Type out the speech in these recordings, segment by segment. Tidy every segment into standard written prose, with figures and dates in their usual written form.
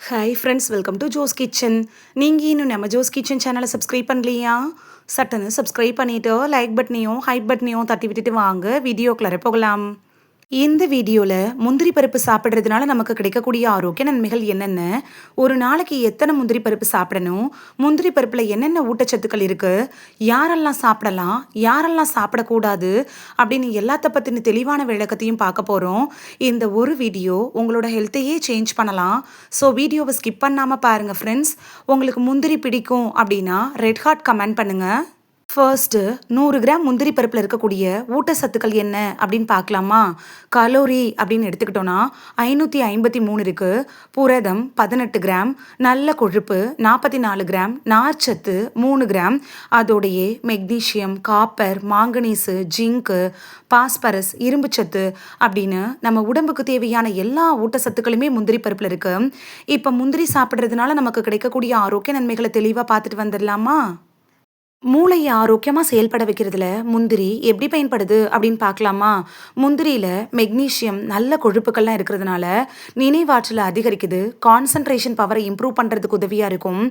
Hi friends, welcome to Jo's kitchen. நீங்கள் இன்னும் நம்ம ஜோஸ் கிச்சன் சேனலை சப்ஸ்கிரைப் பண்ணலையா? சட்டுன்னு சப்ஸ்கிரைப் பண்ணிவிட்டு லைக் பட்டனையும் ஹைட் பட்டனையும் தட்டி விட்டுட்டு வாங்க வீடியோக்குள்ளே போகலாம். இந்த வீடியோவில் முந்திரி பருப்பு சாப்பிட்றதுனால நமக்கு கிடைக்கக்கூடிய ஆரோக்கிய நன்மைகள் என்னென்ன, ஒரு நாளைக்கு எத்தனை முந்திரி பருப்பு சாப்பிடணும், முந்திரி பருப்பில் என்னென்ன ஊட்டச்சத்துக்கள் இருக்குது, யாரெல்லாம் சாப்பிடலாம் யாரெல்லாம் சாப்பிடக்கூடாது அப்படின்னு எல்லாத்த பற்றின தெளிவான விளக்கத்தையும் பார்க்க போகிறோம். இந்த ஒரு வீடியோ உங்களோட ஹெல்த்தையே சேஞ்ச் பண்ணலாம். ஸோ வீடியோவை ஸ்கிப் பண்ணாமல் பாருங்கள் ஃப்ரெண்ட்ஸ். உங்களுக்கு முந்திரி பிடிக்கும் அப்படின்னா ரெட் ஹார்ட் கமெண்ட் பண்ணுங்கள். ஃபர்ஸ்ட்டு 100 கிராம் முந்திரி பருப்பில் இருக்கக்கூடிய ஊட்டச்சத்துக்கள் என்ன அப்படின்னு பார்க்கலாமா? கலோரி அப்படின்னு எடுத்துக்கிட்டோன்னா 553 இருக்குது. புரதம் 18 கிராம், நல்ல கொழுப்பு 44 கிராம், நார்ச்சத்து 3 கிராம், அதோடையே magnesium, copper, manganese, zinc, phosphorus, இரும்புச்சத்து அப்படின்னு நம்ம உடம்புக்கு தேவையான எல்லா ஊட்டச்சத்துக்களுமே முந்திரி பருப்பில் இருக்குது. இப்போ முந்திரி சாப்பிட்றதுனால நமக்கு கிடைக்கக்கூடிய ஆரோக்கிய நன்மைகளை தெளிவாக பார்த்துட்டு வந்துடலாமா? மூளையை ஆரோக்கியமாக செயல்பட வைக்கிறதுல முந்திரி எப்படி பயன்படுது அப்படின்னு பார்க்கலாமா? முந்திரியில் மெக்னீஷியம், நல்ல கொழுப்புக்கள்லாம் இருக்கிறதுனால நினைவாற்றலை அதிகரிக்குது, கான்சன்ட்ரேஷன் பவரை இம்ப்ரூவ் பண்ணுறதுக்கு உதவியாக இருக்கும்.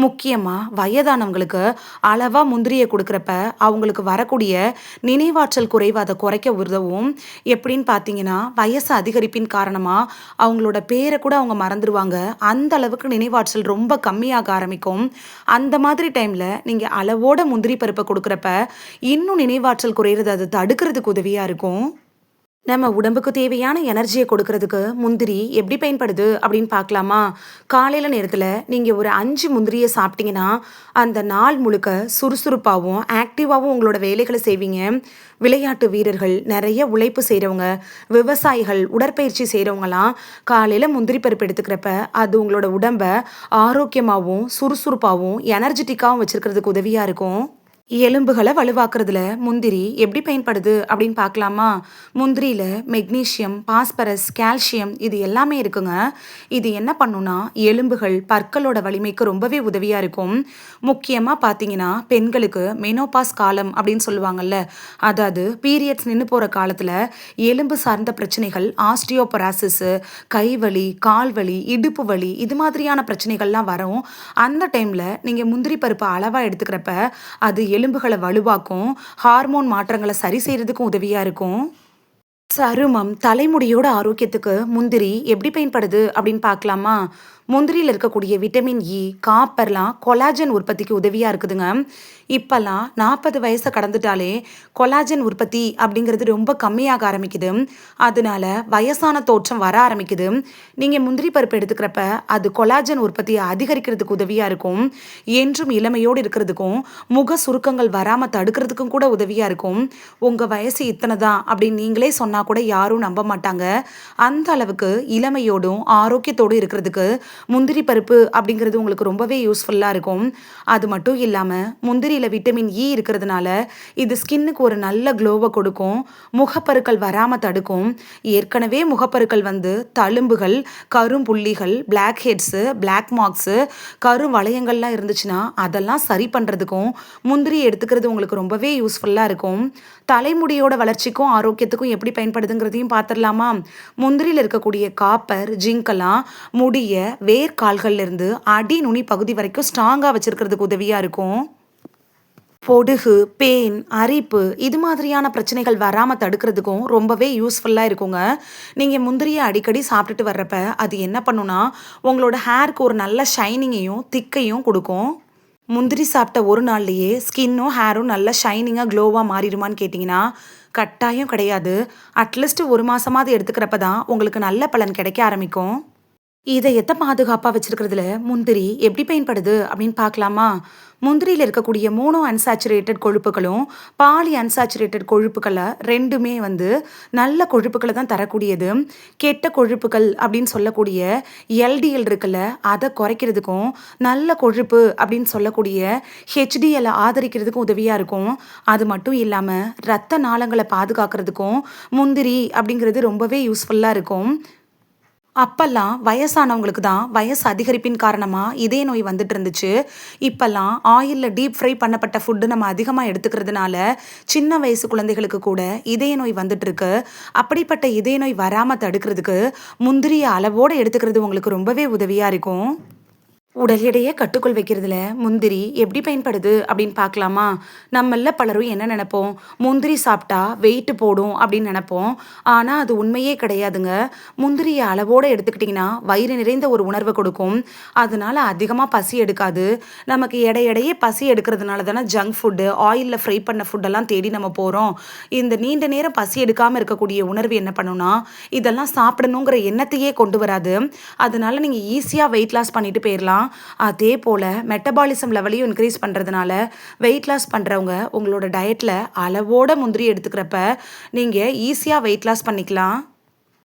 முக்கியமாக வயதானவங்களுக்கு அளவாக முந்திரியை கொடுக்குறப்ப அவங்களுக்கு வரக்கூடிய நினைவாற்றல் குறைவு அதை குறைக்க உதவும். எப்படின்னு பார்த்தீங்கன்னா, வயசு அதிகரிப்பின் காரணமாக அவங்களோட பேரை கூட அவங்க மறந்துடுவாங்க. அந்த அளவுக்கு நினைவாற்றல் ரொம்ப கம்மியாக ஆரம்பிக்கும். அந்த மாதிரி டைமில் நீங்கள் அளவோட முந்திரி பருப்பை கொடுக்குறப்ப இன்னும் நினைவாற்றல் குறையிறது அது தடுக்கிறதுக்கு உதவியா இருக்கும். நம்ம உடம்புக்கு தேவையான எனர்ஜியை கொடுக்கறதுக்கு முந்திரி எப்படி பயன்படுது அப்படின்னு பார்க்கலாமா? காலையில் நேரத்தில் நீங்கள் ஒரு 5 முந்திரியை சாப்பிட்டீங்கன்னா அந்த நாள் முழுக்க சுறுசுறுப்பாகவும் ஆக்டிவாகவும் உங்களோட வேலைகளை செய்வீங்க. விளையாட்டு வீரர்கள், நிறைய உழைப்பு செய்கிறவங்க, விவசாயிகள், உடற்பயிற்சி செய்கிறவங்களாம் காலையில் முந்திரி பருப்பு எடுத்துக்கிறப்ப அது உங்களோட உடம்பை ஆரோக்கியமாகவும் சுறுசுறுப்பாகவும் எனர்ஜெட்டிக்காகவும் வச்சுருக்கிறதுக்கு உதவியாக இருக்கும். எலும்புகளை வலுவாக்குறதுல முந்திரி எப்படி பயன்படுது அப்படின்னு பார்க்கலாமா? முந்திரியில் மெக்னீஷியம், பாஸ்பரஸ், கால்சியம் இது எல்லாமே இருக்குங்க. இது என்ன பண்ணுன்னா எலும்புகள், பற்களோட வலிமைக்கு ரொம்பவே உதவியாக இருக்கும். முக்கியமாக பார்த்தீங்கன்னா பெண்களுக்கு மெனோபாஸ் காலம் அப்படின்னு சொல்லுவாங்கல்ல, அதாவது பீரியட்ஸ் நின்று போகிற காலத்தில் எலும்பு சார்ந்த பிரச்சனைகள், ஆஸ்டியோபராசிஸு, கைவலி, கால்வலி, இடுப்பு வலி இது மாதிரியான பிரச்சனைகள்லாம் வரும். அந்த டைமில் நீங்கள் முந்திரி பருப்பு அளவாக எடுத்துக்கிறப்ப அது எலும்புகளை வலுவாக்கும், ஹார்மோன் மாற்றங்களை சரி செய்யறதுக்கும் உதவியா இருக்கும். சருமம், தலைமுடியோட ஆரோக்கியத்துக்கு முந்திரி எப்படி பயன்படுது அப்படின்னு பார்க்கலாமா? முந்திரியில் இருக்கக்கூடிய விட்டமின் இ, காப்பர்லாம் கொலாஜன் உற்பத்திக்கு உதவியாக இருக்குதுங்க. இப்போல்லாம் 40 வயசை கடந்துட்டாலே கொலாஜன் உற்பத்தி அப்படிங்கிறது ரொம்ப கம்மியாக ஆரம்பிக்குது. அதனால வயசான தோற்றம் வர ஆரம்பிக்குது. நீங்கள் முந்திரி பருப்பு எடுத்துக்கிறப்ப அது கொலாஜன் உற்பத்தியை அதிகரிக்கிறதுக்கு உதவியாக இருக்கும். என்றும் இளமையோடு இருக்கிறதுக்கும் முக சுருக்கங்கள் வராமல் தடுக்கிறதுக்கும் கூட உதவியாக இருக்கும். உங்கள் வயசு இத்தனை தான் அப்படின்னு நீங்களே சொன்னால் கூட யாரும் நம்ப மாட்டாங்க. அந்த அளவுக்கு இளமையோடும் ஆரோக்கியத்தோடு இருக்கிறதுக்கு முந்திரி பருப்பு அப்படிங்கிறது உங்களுக்கு ரொம்பவே யூஸ்ஃபுல்லாக இருக்கும். அது மட்டும் இல்லாமல் முந்திரியில் விட்டமின் இ இருக்கிறதுனால இது ஸ்கின்னுக்கு ஒரு நல்ல க்ளோவை கொடுக்கும், முகப்பருக்கள் வராமல் தடுக்கும். ஏற்கனவே முகப்பருக்கள் தழும்புகள், கரும்புள்ளிகள், பிளாக் ஹெட்ஸு, பிளாக் மார்க்ஸு, கரும் வளையங்கள்லாம் இருந்துச்சுன்னா அதெல்லாம் சரி பண்ணுறதுக்கும் முந்திரி எடுத்துக்கிறது உங்களுக்கு ரொம்பவே யூஸ்ஃபுல்லாக இருக்கும். தலைமுடியோட வளர்ச்சிக்கும் ஆரோக்கியத்துக்கும் எப்படி பயன்படுதுங்கிறதையும் பார்த்துடலாமா? முந்திரியில் இருக்கக்கூடிய காப்பர், ஜிங்கெல்லாம் முடிய வேர்க்கால்கள்ல இருந்து அடி நுனி பகுதி வரைக்கும் ஸ்ட்ராங்காக வச்சிருக்கிறதுக்கு உதவியாக இருக்கும். பொடுகு, பேன், அரிப்பு இது மாதிரியான பிரச்சனைகள் வராமல் தடுக்கிறதுக்கும் ரொம்பவே யூஸ்ஃபுல்லாக இருக்குங்க. நீங்கள் முந்திரியை அடிக்கடி சாப்பிட்டுட்டு வர்றப்ப அது என்ன பண்ணுன்னா உங்களோட ஹேருக்கு ஒரு நல்ல ஷைனிங்கையும் திக்கையும் கொடுக்கும். முந்திரி சாப்பிட்ட ஒரு நாள்லையே ஸ்கின்னும் ஹேரும் நல்ல ஷைனிங்காக க்ளோவாக மாறிடுமான்னு கேட்டிங்கன்னா கட்டாயம் கிடையாது. அட்லீஸ்ட் ஒரு மாதமாவது எடுத்துக்கிறப்ப தான் உங்களுக்கு நல்ல பலன் கிடைக்க ஆரம்பிக்கும். இதயத்தை பாதுகாப்பாக வச்சிருக்கிறதுல முந்திரி எப்படி பயன்படுது அப்படின்னு பார்க்கலாமா? முந்திரியில் இருக்கக்கூடிய மோனோ அன்சாச்சுரேட்டட் கொழுப்புகளும் பாலி அன்சாச்சுரேட்டட் கொழுப்புகளை ரெண்டுமே நல்ல கொழுப்புகளை தான் தரக்கூடியது. கெட்ட கொழுப்புகள் அப்படின்னு சொல்லக்கூடிய எல்டிஎல் இருக்குல்ல, அதை குறைக்கிறதுக்கும் நல்ல கொழுப்பு அப்படின்னு சொல்லக்கூடிய ஹெச்டிஎல் ஆதரிக்கிறதுக்கும் உதவியாக இருக்கும். அது மட்டும் இல்லாமல் இரத்த நாளங்களை பாதுகாக்கிறதுக்கும் முந்திரி அப்படிங்கிறது ரொம்பவே யூஸ்ஃபுல்லாக இருக்கும். அப்பல்லாம் வயசானவங்களுக்கு தான் வயசு அதிகரிப்பின் காரணமா இதய நோய் வந்துட்டு இருந்துச்சு. இப்பல்லாம் ஆயில்ல டீப் ஃப்ரை பண்ணப்பட்ட ஃபுட்டு நம்ம அதிகமா எடுத்துக்கிறதுனால, சின்ன வயசு குழந்தைகளுக்கு கூட இதய நோய் வந்துட்டு இருக்கு. அப்படிப்பட்ட இதய நோய் வராம தடுக்கிறதுக்கு, முந்திரிய அளவோட எடுத்துக்கிறது உங்களுக்கு ரொம்பவே உதவியா இருக்கும். உடல் எடையை கட்டுக்குள் வைக்கிறதுல முந்திரி எப்படி பயன்படுது அப்படின்னு பார்க்கலாமா? நம்மள பலரும் என்ன நினைப்போம்? முந்திரி சாப்பிட்டா வெயிட் போடும் அப்படின்னு நினைப்போம். ஆனா அது உண்மையே கிடையாதுங்க. முந்திரிய அளவோட எடுத்துக்கிட்டிங்கன்னா வயிறு நிறைந்த ஒரு உணர்வை கொடுக்கும். அதனால அதிகமாக பசி எடுக்காது. நமக்கு எடையே பசி எடுக்கிறதுனால தானே ஜங்க் ஃபுட்டு, ஆயிலில் ஃப்ரை பண்ண ஃபுட்டெல்லாம் தேடி நம்ம போகிறோம். இந்த நீண்ட நேரம் பசி எடுக்காமல் இருக்கக்கூடிய உணர்வு என்ன பண்ணும்னா, இதெல்லாம் சாப்பிடணுங்கிற எண்ணத்தையே கொண்டு வராது. அதனால நீங்கள் ஈஸியாக வெயிட் லாஸ் பண்ணிட்டு போயிடலாம். அதே போல மெட்டபாலிசம் லெவலையும் இன்க்ரீஸ் பண்றதுனால வெயிட் லாஸ் பண்றவங்க உங்களோட டயட்ல அளவோட முந்திரி எடுத்துக்கிறப்ப நீங்க ஈஸியா வெயிட் லாஸ் பண்ணிக்கலாம்.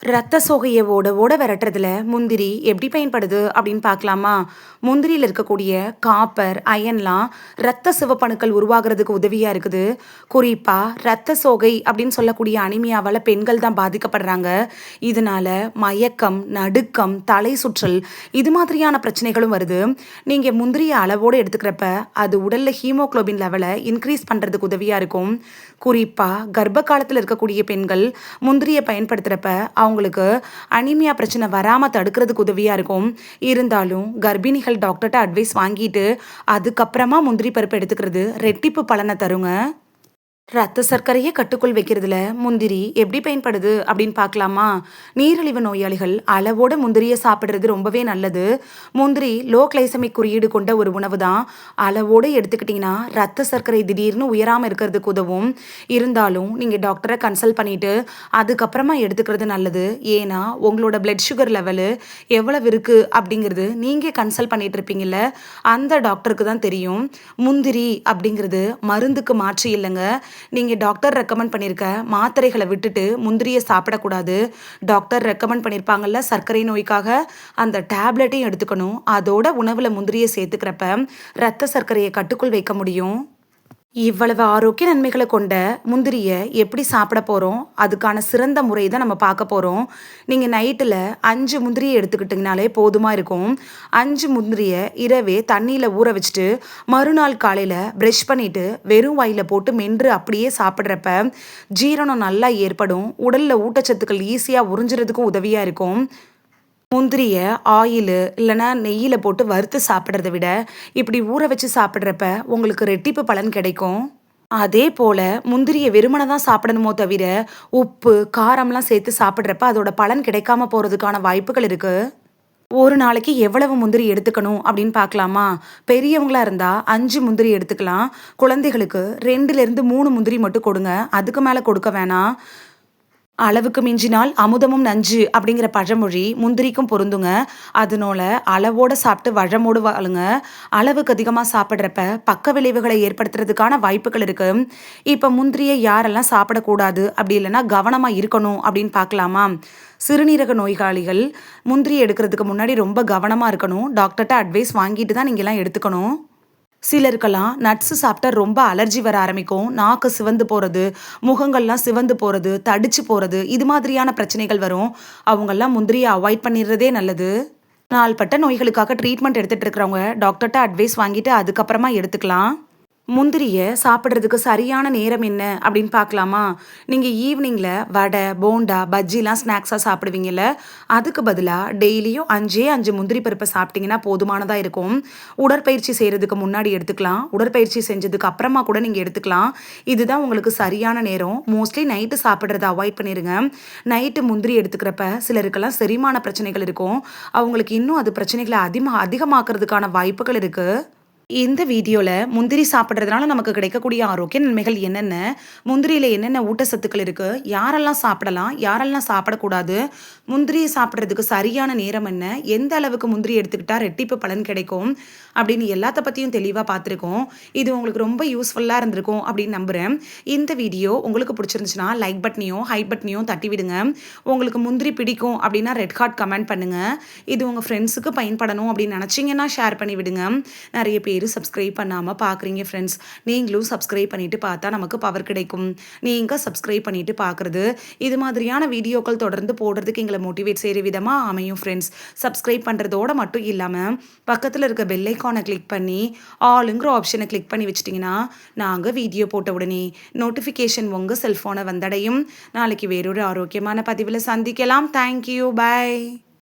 ரத்த சோகையை ஓட ஓட விரட்டுறதுல முந்திரி எப்படி பயன்படுது அப்படின்னு பார்க்கலாமா? முந்திரியில் இருக்கக்கூடிய காப்பர், அயன்லாம் ரத்த சிவப்பணுக்கள் உருவாகிறதுக்கு உதவியா இருக்குது. குறிப்பா ரத்த சோகை அப்படின்னு சொல்லக்கூடிய அனிமியாவால் பெண்கள் தான் பாதிக்கப்படுறாங்க. இதனால மயக்கம், நடுக்கம், தலை சுற்றல் இது மாதிரியான பிரச்சனைகளும் வருது. நீங்க முந்திரியை அளவோடு எடுத்துக்கிறப்ப அது உடல்ல ஹீமோகுளோபின் லெவலை இன்க்ரீஸ் பண்றதுக்கு உதவியா இருக்கும். குறிப்பா கர்ப்ப காலத்தில் இருக்கக்கூடிய பெண்கள் முந்திரியை பயன்படுத்துறப்ப அவங்களுக்கு அனீமியா பிரச்சனை வராமல் தடுக்கிறதுக்கு உதவியாக இருக்கும். இருந்தாலும் கர்ப்பிணிகள் டாக்டர்கிட்ட அட்வைஸ் வாங்கிட்டு அதுக்கப்புறமா முந்திரி பருப்பு எடுத்துக்கிறது ரெட்டிப்பு பலனை தருங்க. ரத்த சர்க்கரையை கட்டுக்குள் வைக்கிறதுல முந்திரி எப்படி பயன்படுது அப்படின்னு பார்க்கலாமா? நீரிழிவு நோயாளிகள் அளவோட முந்திரியை சாப்பிட்றது ரொம்பவே நல்லது. முந்திரி லோ கிளைசமிக் குறியீடு கொண்ட ஒரு உணவு தான். அளவோடு எடுத்துக்கிட்டிங்கன்னா ரத்த சர்க்கரை திடீர்னு உயராமல் இருக்கிறதுக்கு உதவும். இருந்தாலும் நீங்கள் டாக்டரை கன்சல்ட் பண்ணிவிட்டு அதுக்கப்புறமா எடுத்துக்கிறது நல்லது. ஏன்னா உங்களோட பிளட் சுகர் லெவலு எவ்வளவு இருக்குது அப்படிங்கிறது நீங்கள் கன்சல்ட் பண்ணிட்டு இருப்பீங்கல்ல, அந்த டாக்டருக்கு தான் தெரியும். முந்திரி அப்படிங்கிறது மருந்துக்கு மாற்று இல்லைங்க. நீங்கள் டாக்டர் ரெக்கமெண்ட் பண்ணியிருக்க மாத்திரைகளை விட்டுட்டு முந்திரியை சாப்பிடக்கூடாது. டாக்டர் ரெக்கமெண்ட் பண்ணியிருப்பாங்கல்ல சர்க்கரை நோய்க்காக, அந்த டேப்லெட்டையும் எடுத்துக்கணும். அதோட உணவில் முந்திரியை சேர்த்துக்கிறப்ப ரத்த சர்க்கரையை கட்டுக்குள் வைக்க முடியும். இவ்வளவு ஆரோக்கிய நன்மைகளை கொண்ட முந்திரியை எப்படி சாப்பிட போகிறோம், அதுக்கான சிறந்த முறை தான் நம்ம பார்க்க போகிறோம். நீங்கள் நைட்டில் 5 முந்திரியை எடுத்துக்கிட்டிங்கனாலே போதுமாக இருக்கும். 5 முந்திரியை இரவே தண்ணியில் ஊற வச்சுட்டு மறுநாள் காலையில் ப்ரெஷ் பண்ணிவிட்டு வெறும் வாயில் போட்டு மென்று அப்படியே சாப்பிட்றப்ப ஜீரணம் நல்லா ஏற்படும். உடலில் ஊட்டச்சத்துக்கள் ஈஸியாக உறிஞ்சுறதுக்கும் உதவியாக இருக்கும். முந்திரியை ஆயிலு இல்லைன்னா நெய்யில் போட்டு வறுத்து சாப்பிட்றத விட இப்படி ஊற வச்சு சாப்பிட்றப்ப உங்களுக்கு ரெட்டிப்பு பலன் கிடைக்கும். அதே போல் முந்திரியை வெறுமனை தான் சாப்பிடணுமோ தவிர உப்பு காரம்லாம் சேர்த்து சாப்பிட்றப்ப அதோட பலன் கிடைக்காம போகிறதுக்கான வாய்ப்புகள் இருக்குது. ஒரு நாளைக்கு எவ்வளவு முந்திரி எடுத்துக்கணும் அப்படின்னு பார்க்கலாமா? பெரியவங்களா இருந்தால் 5 முந்திரி எடுத்துக்கலாம். குழந்தைகளுக்கு 2லேருந்து 3 முந்திரி மட்டும் கொடுங்க. அதுக்கு மேலே கொடுக்க வேணாம். அளவுக்கு மிஞ்சினால் அமுதமும் நஞ்சு அப்படிங்கிற பழமொழி முந்திரிக்கும் பொருந்துங்க. அதனால அளவோட சாப்பிட்டு வழமோடு வாழுங்க. அளவுக்கு அதிகமாக சாப்பிட்றப்ப பக்க விளைவுகளை ஏற்படுத்துறதுக்கான வாய்ப்புகள் இருக்கு. இப்போ முந்திரியை யாரெல்லாம் சாப்பிடக்கூடாது அப்படி இல்லைன்னா கவனமாக இருக்கணும் அப்படின்னு பார்க்கலாமா? சிறுநீரக நோயாளிகள் முந்திரி எடுக்கிறதுக்கு முன்னாடி ரொம்ப கவனமாக இருக்கணும். டாக்டர்கிட்ட அட்வைஸ் வாங்கிட்டு தான் நீங்கள்லாம் எடுத்துக்கணும். சிலருக்கெல்லாம் நட்ஸு சாப்பிட்டா ரொம்ப அலர்ஜி வர ஆரம்பிக்கும். நாக்கு சிவந்து போகிறது, முகங்கள்லாம் சிவந்து போகிறது, தடிச்சு போகிறது, இது மாதிரியான பிரச்சனைகள் வரும். அவங்கெல்லாம் முந்திரியை அவாய்ட் பண்ணிடுறதே நல்லது. நாள்பட்ட நோய்களுக்காக ட்ரீட்மெண்ட் எடுத்துகிட்டு இருக்கிறவங்க டாக்டர்கிட்ட அட்வைஸ் வாங்கிட்டு அதுக்கப்புறமா எடுத்துக்கலாம். முந்திரியை சாப்பிட்றதுக்கு சரியான நேரம் என்ன அப்படின்னு பார்க்கலாமா? நீங்கள் ஈவினிங்கில் வடை, போண்டா, பஜ்ஜிலாம் ஸ்நாக்ஸாக சாப்பிடுவீங்கல்ல, அதுக்கு பதிலாக டெய்லியும் 5 முந்திரி பருப்பை சாப்பிட்டிங்கன்னா போதுமானதாக இருக்கும். உடற்பயிற்சி செய்கிறதுக்கு முன்னாடி எடுத்துக்கலாம். உடற்பயிற்சி செஞ்சதுக்கு அப்புறமா கூட நீங்கள் எடுத்துக்கலாம். இதுதான் உங்களுக்கு சரியான நேரம். மோஸ்ட்லி நைட்டு சாப்பிட்றத அவாய்ட் பண்ணிடுங்க. நைட்டு முந்திரி எடுத்துக்கிறப்ப சிலருக்கெல்லாம் செரிமான பிரச்சனைகள் இருக்கும். அவங்களுக்கு இன்னும் அது பிரச்சனைகளை அதிகமாக்குறதுக்கான வாய்ப்புகள் இருக்குது. இந்த வீடியோவில் முந்திரி சாப்பிட்றதுனால நமக்கு கிடைக்கக்கூடிய ஆரோக்கிய நன்மைகள் என்னென்ன, முந்திரியில் என்னென்ன ஊட்டச்சத்துக்கள் இருக்குது, யாரெல்லாம் சாப்பிடலாம், யாரெல்லாம் சாப்பிடக்கூடாது, முந்திரியை சாப்பிட்றதுக்கு சரியான நேரம் என்ன, எந்த அளவுக்கு முந்திரி எடுத்துக்கிட்டால் ரெட்டிப்பு பலன் கிடைக்கும் அப்படின்னு எல்லாத்த பற்றியும் தெளிவாக பார்த்துருக்கோம். இது உங்களுக்கு ரொம்ப யூஸ்ஃபுல்லாக இருந்திருக்கும் அப்படின்னு நம்புகிறேன். இந்த வீடியோ உங்களுக்கு பிடிச்சிருந்துச்சுன்னா லைக் பட்டனையும் ஹைப் பட்டனையும் தட்டி விடுங்க. உங்களுக்கு முந்திரி பிடிக்கும் அப்படின்னா ரெட் ஹார்ட் கமெண்ட் பண்ணுங்கள். இது உங்கள் ஃப்ரெண்ட்ஸுக்கு பயன்படணும் அப்படின்னு நினச்சிங்கன்னா ஷேர் பண்ணி விடுங்க. நிறைய பேர் பேர் சப்ஸ்கிரைப் பண்ணாமல் பார்க்குறீங்க ஃப்ரெண்ட்ஸ். நீங்களும் சப்ஸ்கிரைப் பண்ணிவிட்டு பார்த்தா நமக்கு பவர் கிடைக்கும். நீங்கள் சப்ஸ்கிரைப் பண்ணிவிட்டு பார்க்குறது இது மாதிரியான வீடியோக்கள் தொடர்ந்து போடுறதுக்கு எங்களை மோட்டிவேட் செய்கிற விதமாக அமையும் ஃப்ரெண்ட்ஸ். சப்ஸ்கிரைப் பண்ணுறதோட மட்டும் இல்லாமல் பக்கத்தில் இருக்க பெல் ஐக்கானை கிளிக் பண்ணி ஆளுங்கிற ஆப்ஷனை கிளிக் பண்ணி வச்சிட்டிங்கன்னா நாங்கள் வீடியோ போட்ட உடனே நோட்டிஃபிகேஷன் உங்கள் செல்ஃபோனை வந்தடையும். நாளைக்கு வேறொரு ஆரோக்கியமான பதிவில் சந்திக்கலாம். தேங்க்யூ. பை.